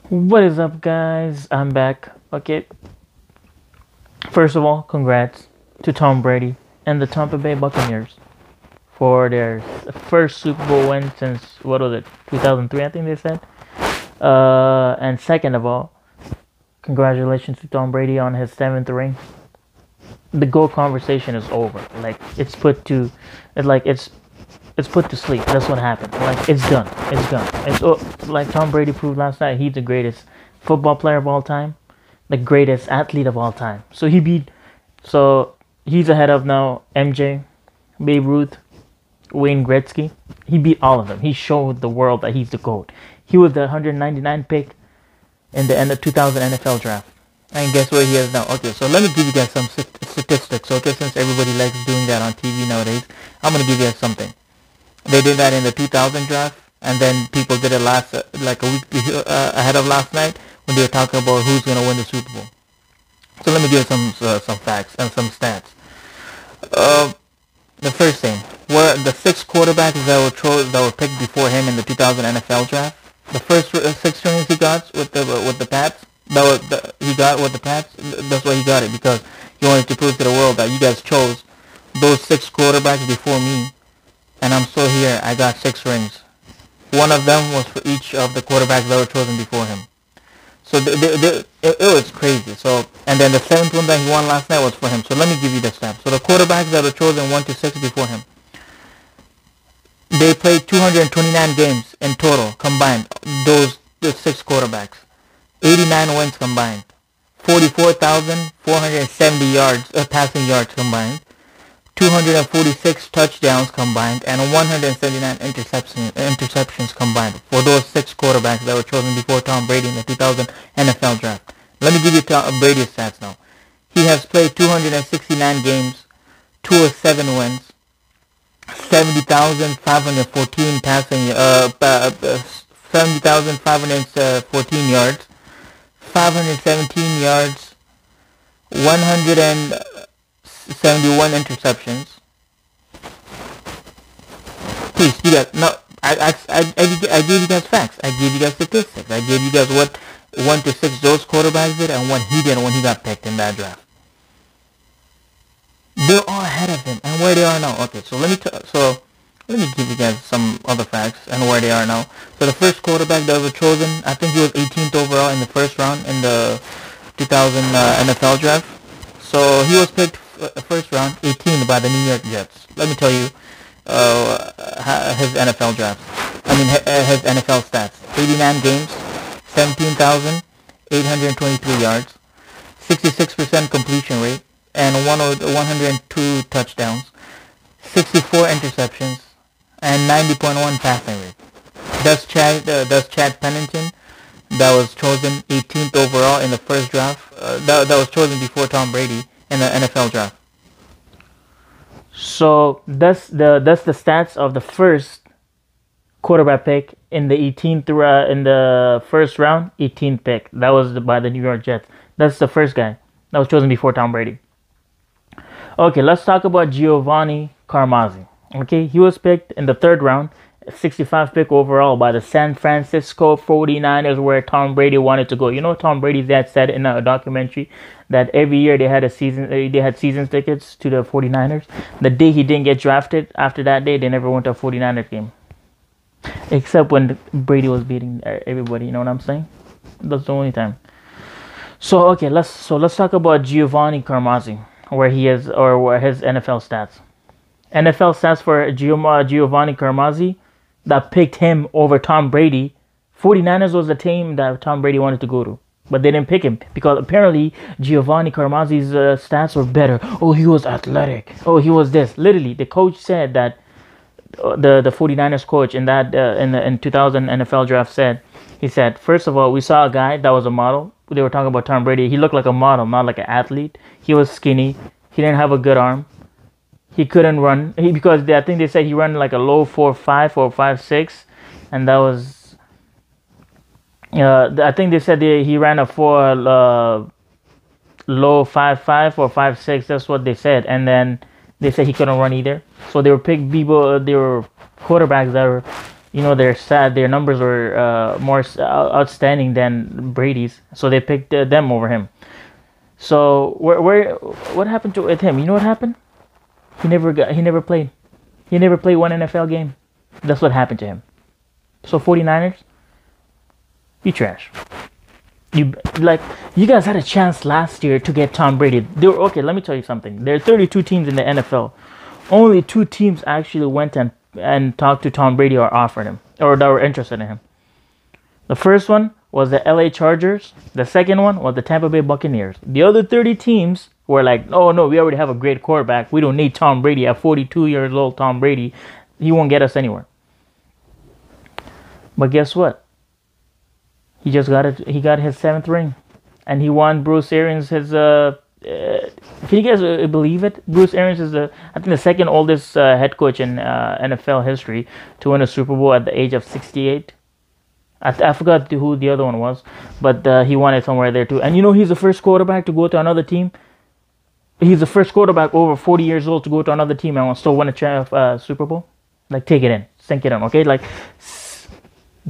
What is up, guys? I'm back. Okay, first of all, congrats to Tom Brady and the Tampa Bay Buccaneers for their first Super Bowl win since, what was it, 2003, I think they said. And second of all, congratulations to Tom Brady on his seventh ring. The GOAT conversation is over. Like, it's put to sleep. That's what happened. Like, it's done. It's done. Like Tom Brady proved last night. He's the greatest football player of all time, the greatest athlete of all time. So he's ahead of now MJ, Babe Ruth, Wayne Gretzky. He beat all of them. He showed the world that he's the GOAT. He was the 199 pick in the end of 2000 NFL draft. And guess where he is now? Okay, so let me give you guys some statistics. Okay, since everybody likes doing that on TV nowadays, I'm gonna give you guys something. They did that in the 2000 draft, and then people did it like a week ahead of last night when they were talking about who's gonna win the Super Bowl. So let me give you some facts and some stats. The first thing, were the six quarterbacks that were picked before him in the 2000 NFL draft. The first six rings he got with the Pats, he got with the Pats. That's why he got it, because he wanted to prove to the world that you guys chose those six quarterbacks before me, and I'm still here. I got six rings. One of them was for each of the quarterbacks that were chosen before him. So it was crazy. So, and then the seventh one that he won last night was for him. So let me give you the stats. So the quarterbacks that were chosen 1 to 6 before him, they played 229 games in total combined. The six quarterbacks, 89 wins combined, 44,470 yards passing yards combined, 246 touchdowns combined, and 179 interceptions combined for those six quarterbacks that were chosen before Tom Brady in the 2000 NFL draft. Let me give you Brady's stats now. He has played 269 games, 207 wins, 70,514 passing, 70,514 yards, 517 yards, 171 interceptions. Please, you guys, no, I gave you guys facts. I gave you guys statistics. I gave you guys what 1 to 6 those quarterbacks did and what he did when he got picked in that draft. They're all ahead of him, and where they are now. Okay, so let me give you guys some other facts and where they are now. So the first quarterback that was chosen, I think he was 18th overall in the first round in the 2000 NFL draft. So he was picked first round, 18 by the New York Jets. Let me tell you his NFL draft. His NFL stats: 89 games, 17,823 yards, 66% completion rate, and 102 touchdowns, 64 interceptions, and 90.1 passing rate. That's Chad Pennington, that was chosen 18th overall in the first draft. That was chosen before Tom Brady in the NFL draft. So that's the stats of the first quarterback pick in the 18th in the first round, 18th pick. That was by the New York Jets. That's the first guy that was chosen before Tom Brady. Okay, let's talk about Giovanni Carmazzi. Okay, he was picked in the third round, 65 pick overall by the San Francisco 49ers, where Tom Brady wanted to go. You know, Tom Brady's dad said in a documentary that every year they had season tickets to the 49ers. The day he didn't get drafted, after that day, they never went to a 49ers game. Except when Brady was beating everybody, you know what I'm saying? That's the only time. So okay, let's talk about Giovanni Carmazzi, where he is, or where his NFL stats. NFL stats for Giovanni Carmazzi that picked him over Tom Brady. 49ers was the team that Tom Brady wanted to go to, but they didn't pick him because apparently Giovanni Carmazzi's stats were better. Oh, he was athletic. Oh, he was this. Literally, the coach said that the 49ers coach in that in 2000 NFL draft said, he said, first of all, we saw a guy that was a model. They were talking about Tom Brady. He looked like a model, not like an athlete. He was skinny. He didn't have a good arm. He couldn't run. Because I think they said he ran like a low 4.5 or 5.6, and that was. I think they said he ran a low 5.5 or 5.6. That's what they said, and then they said he couldn't run either. So they were picked people. They were quarterbacks that were You know, their numbers were more outstanding than Brady's, so they picked them over him. So what happened to with him? You know what happened? He never played. He never played one NFL game. That's what happened to him. So 49ers, you trash. You like you guys had a chance last year to get Tom Brady. Okay, let me tell you something. There are 32 teams in the NFL. Only 2 teams actually went and talked to Tom Brady or offered him or that were interested in him. The first one was the LA Chargers. The second one was the Tampa Bay Buccaneers. The other 30 teams were like, "Oh no, we already have a great quarterback. We don't need Tom Brady at 42 years old. Tom Brady, he won't get us anywhere." But guess what? He just got it. He got his 7th ring, and he won Bruce Arians his. Can you guys believe it? Bruce Arians is I think the second oldest head coach in NFL history to win a Super Bowl at the age of 68. I forgot who the other one was, but he won it somewhere there too. And you know, he's the first quarterback to go to another team. He's the first quarterback over 40 years old to go to another team and still win a Super Bowl. Like, take it in, sink it in, okay? Like,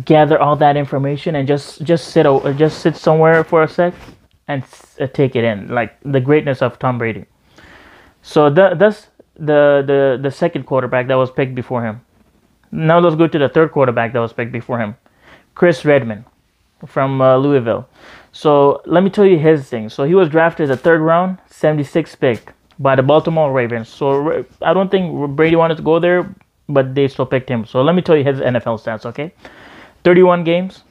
gather all that information and just sit somewhere for a sec and take it in, like the greatness of Tom Brady. So that's the second quarterback that was picked before him. Now let's go to the third quarterback that was picked before him, Chris Redman from Louisville. So let me tell you his thing. So he was drafted the 3rd round, 76th pick by the Baltimore Ravens. So I don't think Brady wanted to go there, but they still picked him. So let me tell you his NFL stats, okay? 31 games,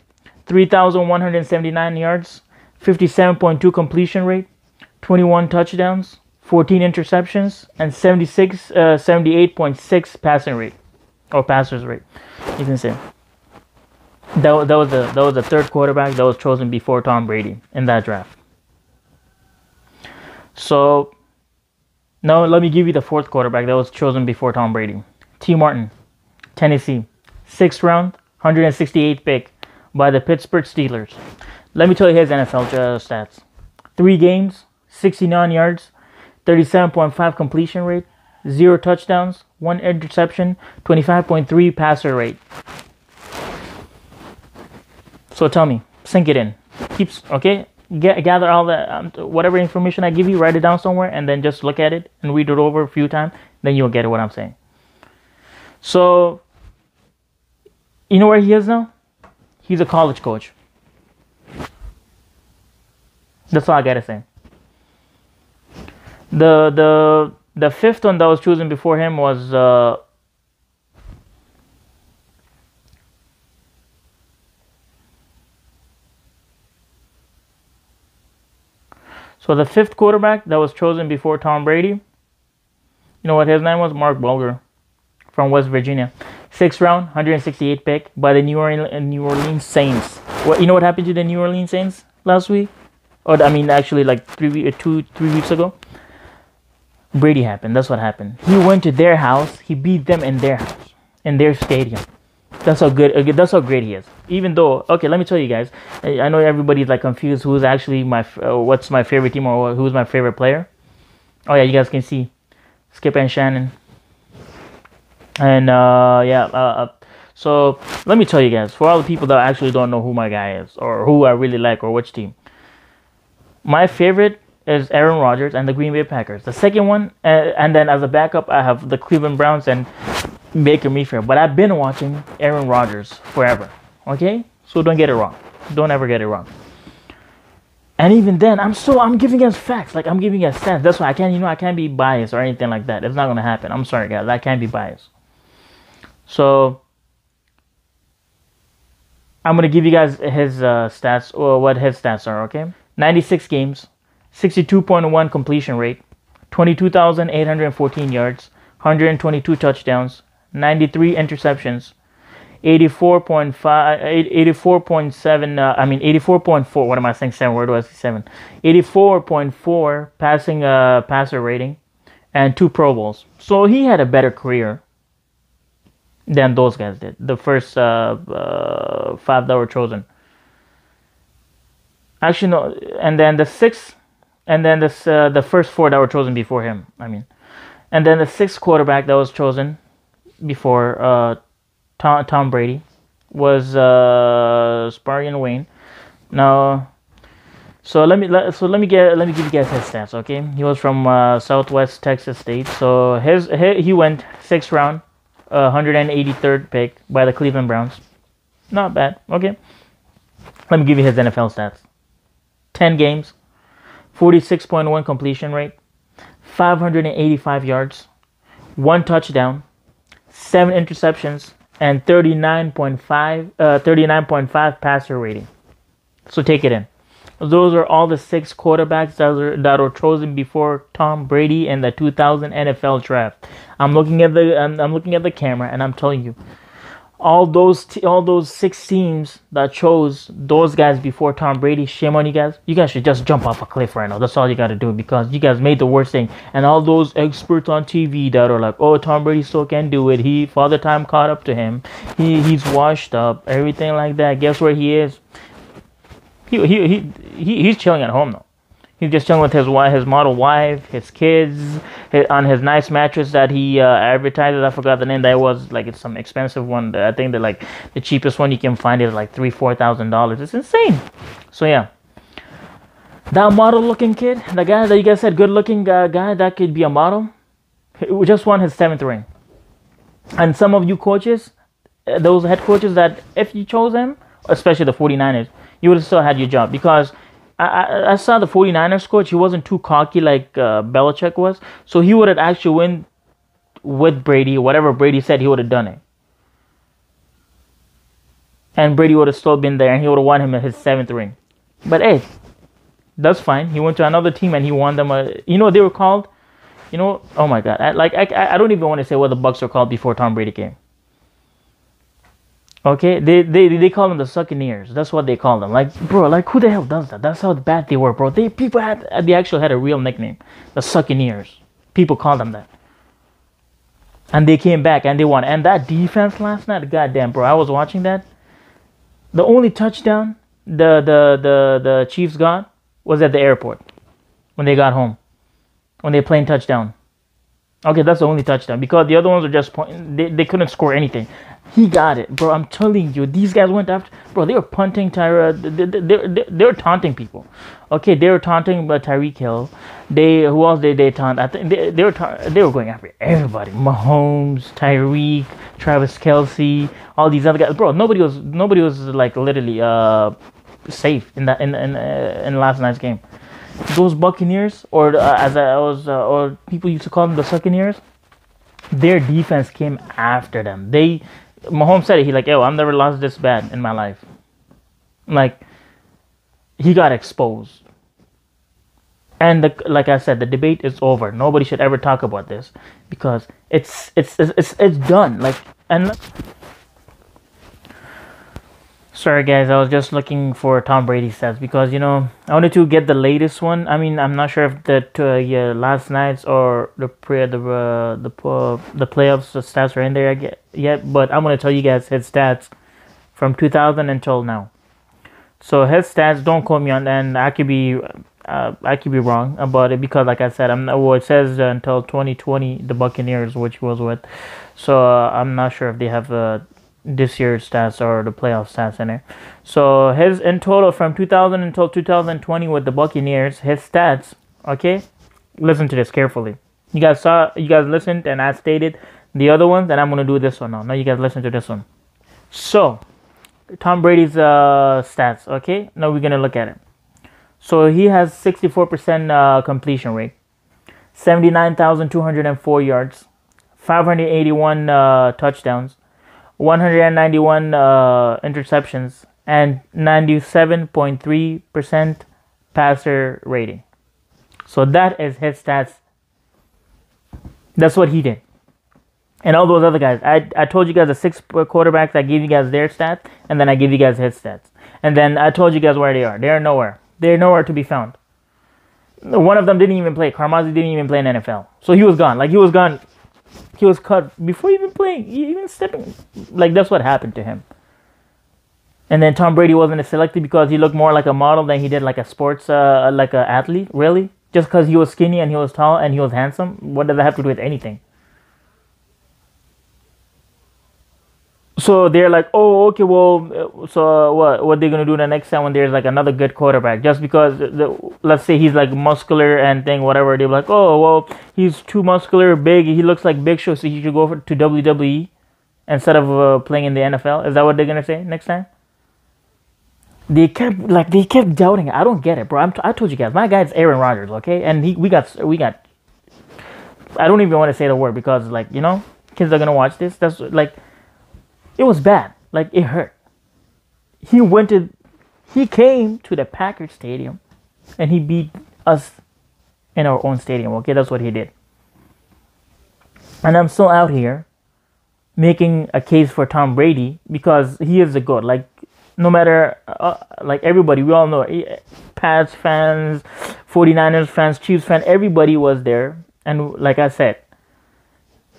3,179 yards, 57.2 completion rate, 21 touchdowns, 14 interceptions, and 78.6 passing rate, or passers rate, you can say. That was the third quarterback that was chosen before Tom Brady in that draft. So now let me give you the fourth quarterback that was chosen before Tom Brady. T. Martin, Tennessee, 6th round, 168th pick by the Pittsburgh Steelers. Let me tell you his NFL stats. 3 games, 69 yards, 37.5 completion rate, 0 touchdowns, 1 interception, 25.3 passer rate. So tell me, sink it in. Okay? Gather all the whatever information I give you, write it down somewhere, and then just look at it and read it over a few times. Then you'll get what I'm saying. So, you know where he is now? He's a college coach. That's all I gotta say. The 5th one that was chosen before him was so the 5th quarterback that was chosen before Tom Brady. You know what his name was? Mark Bulger from West Virginia. 6th round, 168th pick by the New Orleans Saints. You know what happened to the New Orleans Saints last week? Or I mean, actually, like 3 weeks ago. Brady happened. That's what happened. He went to their house. He beat them in their house, in their stadium. That's how good. That's how great he is. Even though, okay, let me tell you guys. I know everybody's like confused. Who's actually what's my favorite team or who's my favorite player? Oh yeah, you guys can see Skip and Shannon. And so let me tell you guys, for all the people that actually don't know who my guy is or who I really like or which team, my favorite is Aaron Rodgers and the Green Bay Packers. The second one, and then as a backup, I have the Cleveland Browns and Baker Mayfield. But I've been watching Aaron Rodgers forever. Okay, so don't get it wrong. Don't ever get it wrong. And even then, I'm giving us facts. Like, I'm giving us stats. That's why I can't be biased or anything like that. It's not gonna happen. I'm sorry, guys. I can't be biased. So I'm gonna give you guys his stats, or what his stats are. Okay, 96 games, 62.1 completion rate, 22,814 yards, 122 touchdowns, 93 interceptions, 84.4. What am I saying? 7. Where do I see 7? 84.4 passer rating, and 2 Pro Bowls. So he had a better career than those guys did. The first 5 that were chosen. Actually, no. And then the 6th, and then the first 4 that were chosen before him. And then the 6th quarterback that was chosen before Tom Brady was sparring and Wayne. Now, let me give you guys his stats. Okay, he was from Southwest Texas State. So he went sixth round, 183rd pick by the Cleveland Browns. Not bad. Okay, let me give you his NFL stats. 10 games, 46.1 completion rate, 585 yards, 1 touchdown, 7 interceptions, and 39.5 passer rating. So take it in. Those are all the 6 quarterbacks that were chosen before Tom Brady in the 2000 NFL draft. I'm looking at the camera and I'm telling you, all those 6 teams that chose those guys before Tom Brady, shame on you guys. You guys should just jump off a cliff right now. That's all you got to do, because you guys made the worst thing. And all those experts on TV that are like, oh, Tom Brady still can do it. Father Time caught up to him. He's washed up, everything like that. Guess where he is? He's chilling at home now. He's just chilling with his model wife, his kids, on his nice mattress that he advertises. I forgot the name. That was like, it's some expensive one. I think that like the cheapest one you can find is like $3,000-$4,000. It's insane. So yeah, that model looking kid, the guy that you guys said good looking guy that could be a model, he just won his 7th ring. And some of you coaches, those head coaches, that if you chose him, especially the 49ers, you would have still had your job, because I saw the 49ers coach. He wasn't too cocky like Belichick was. So he would have actually went with Brady. Whatever Brady said, he would have done it. And Brady would have still been there, and he would have won him his 7th ring. But hey, that's fine. He went to another team and he won them you know what they were called? You know, oh my God. I don't even want to say what the Bucks were called before Tom Brady came. Okay, they call them the Succaneers. That's what they call them. Like, bro, like who the hell does that? That's how bad they were, bro. They actually had a real nickname, the Succaneers. People called them that. And they came back and they won. And that defense last night, goddamn, bro, I was watching that. The only touchdown the Chiefs got was at the airport when they got home, when they played touchdown. Okay, that's the only touchdown, because the other ones were just they couldn't score anything. He got it, bro. I'm telling you, these guys went after, bro. They were punting they were taunting people. Okay, they were taunting Tyreek Hill. Who else they taunt? I think they were going after everybody. Mahomes, Tyreek, Travis Kelce, all these other guys, bro. Nobody was like literally safe in last night's game. Those Buccaneers, or or people used to call them the Succaneers, their defense came after them. Mahomes said it. He like, yo, I've never lost this bad in my life. Like, he got exposed. And like I said, the debate is over. Nobody should ever talk about this, because it's done. Like, and sorry guys, I was just looking for Tom Brady stats, because I wanted to get the latest one. I mean, I'm not sure if the last night's or the playoffs stats are in there yet, but I'm gonna tell you guys his stats from 2000 until now. So his stats, don't quote me on that, and I could be wrong about it, because like I said, it says until 2020 the Buccaneers, which was with. So I'm not sure if they have this year's stats or the playoff stats in there. So his in total from 2000 until 2020 with the Buccaneers, his stats. Okay, listen to this carefully. You guys listened, and I stated the other ones, and I'm gonna do this one now. Now you guys listen to this one. So Tom Brady's stats. Okay, now we're gonna look at it. So he has 64% completion rate, 79,204 yards, 581 touchdowns, 191 interceptions, and 97.3% passer rating. So that is his stats. That's what he did. And all those other guys, I told you guys the 6 quarterbacks. I gave you guys their stats, and then I gave you guys his stats. And then I told you guys where they are. They are nowhere. They're nowhere to be found. One of them didn't even play. Carmazzi didn't even play in NFL. So he was gone. Like, he was gone. He was cut before even playing, even stepping. Like, that's what happened to him. And then Tom Brady wasn't selected because he looked more like a model than he did like a sports, like an athlete. Really? Just because he was skinny and he was tall and he was handsome? What does that have to do with anything? So they're like, oh, okay, well, so what they're gonna do the next time when there's like another good quarterback? Just because let's say he's like muscular and thing, whatever, they're like, oh, well, he's too muscular, big, he looks like Big Show, so he should go to WWE instead of playing in the NFL. Is that what they're gonna say next time? They kept doubting it. I don't get it, bro. I told you guys, my guy's Aaron Rodgers, okay, and we got. I don't even want to say the word because kids are gonna watch this. That's like. It was bad. Like, it hurt. He came to the Packers Stadium and he beat us in our own stadium. Okay, that's what he did. And I'm still out here making a case for Tom Brady because he is the GOAT. Like, no matter, like everybody, we all know, Pats fans, 49ers fans, Chiefs fans, everybody was there. And like I said,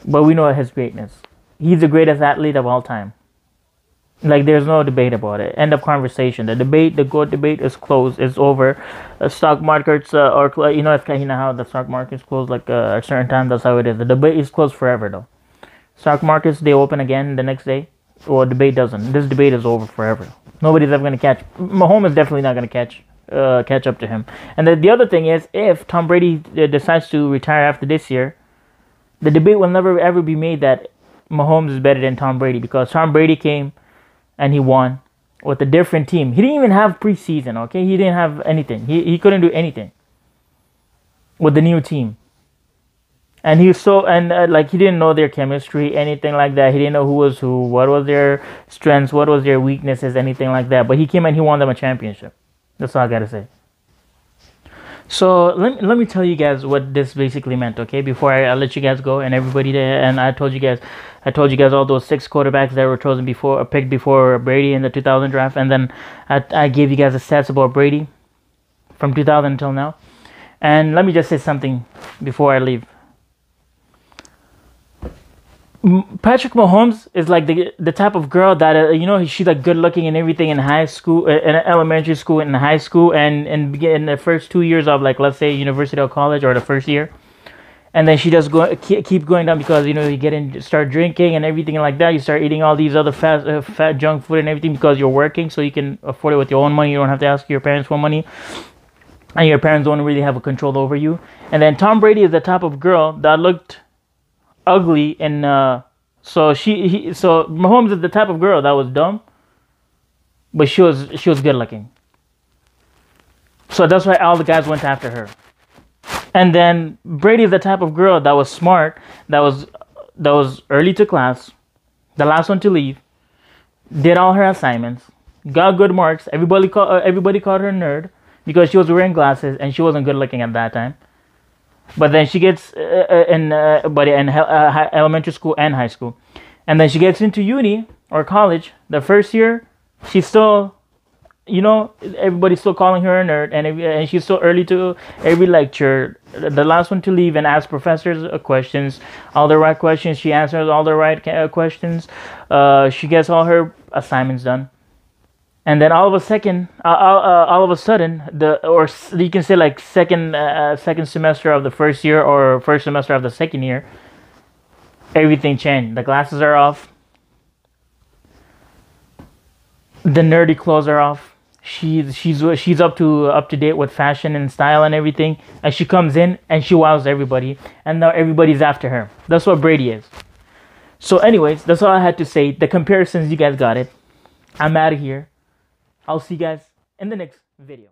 but we know his greatness. He's the greatest athlete of all time. Like, there's no debate about it. End of conversation. The GOAT debate is closed. It's over. Stock markets it's how the stock market's closed like at a certain time. That's how it is. The debate is closed forever though. Stock markets, they open again the next day. Well, debate doesn't. This debate is over forever. Nobody's ever gonna catch. Mahomes is definitely not gonna catch up to him. And the other thing is, if Tom Brady decides to retire after this year, the debate will never ever be made that Mahomes is better than Tom Brady because Tom Brady came and he won with a different team. He didn't even have preseason, okay? He didn't have anything. He couldn't do anything with the new team. And he was he didn't know their chemistry, anything like that. He didn't know who was who, what was their strengths, what was their weaknesses, anything like that. But he came and he won them a championship. That's all I gotta say. So let me tell you guys what this basically meant, okay? Before I let you guys go and everybody there, and I told you guys all those 6 quarterbacks that were picked before Brady in the 2000 draft, and then I gave you guys the stats about Brady from 2000 until now. And let me just say something before I leave. Patrick Mahomes is like the type of girl that she's like good looking and everything in high school, in elementary school, in high school, and in the first 2 years of, like, let's say university or college, or the first year, and then she just keep going down because you start drinking and everything like that. You start eating all these other fat junk food and everything because you're working, so you can afford it with your own money. You don't have to ask your parents for money, and your parents don't really have a control over you. And then Tom Brady is the type of girl that looked ugly, and so Mahomes is the type of girl that was dumb, but she was good looking. So that's why all the guys went after her. And then Brady is the type of girl that was smart, that was early to class, the last one to leave, did all her assignments, got good marks. Everybody called her a nerd because she was wearing glasses and she wasn't good looking at that time. But then she gets in elementary school and high school, and then she gets into uni or college. The first year, she's still, everybody's still calling her a nerd, and she's still early to every lecture. The last one to leave and ask professors questions, all the right questions. She answers all the right questions. She gets all her assignments done. And then all of a sudden, you can say like second semester of the first year or first semester of the second year, everything changed. The glasses are off. The nerdy clothes are off. She's up to date with fashion and style and everything. And she comes in and she wows everybody. And now everybody's after her. That's what Brady is. So anyways, that's all I had to say. The comparisons, you guys got it. I'm out of here. I'll see you guys in the next video.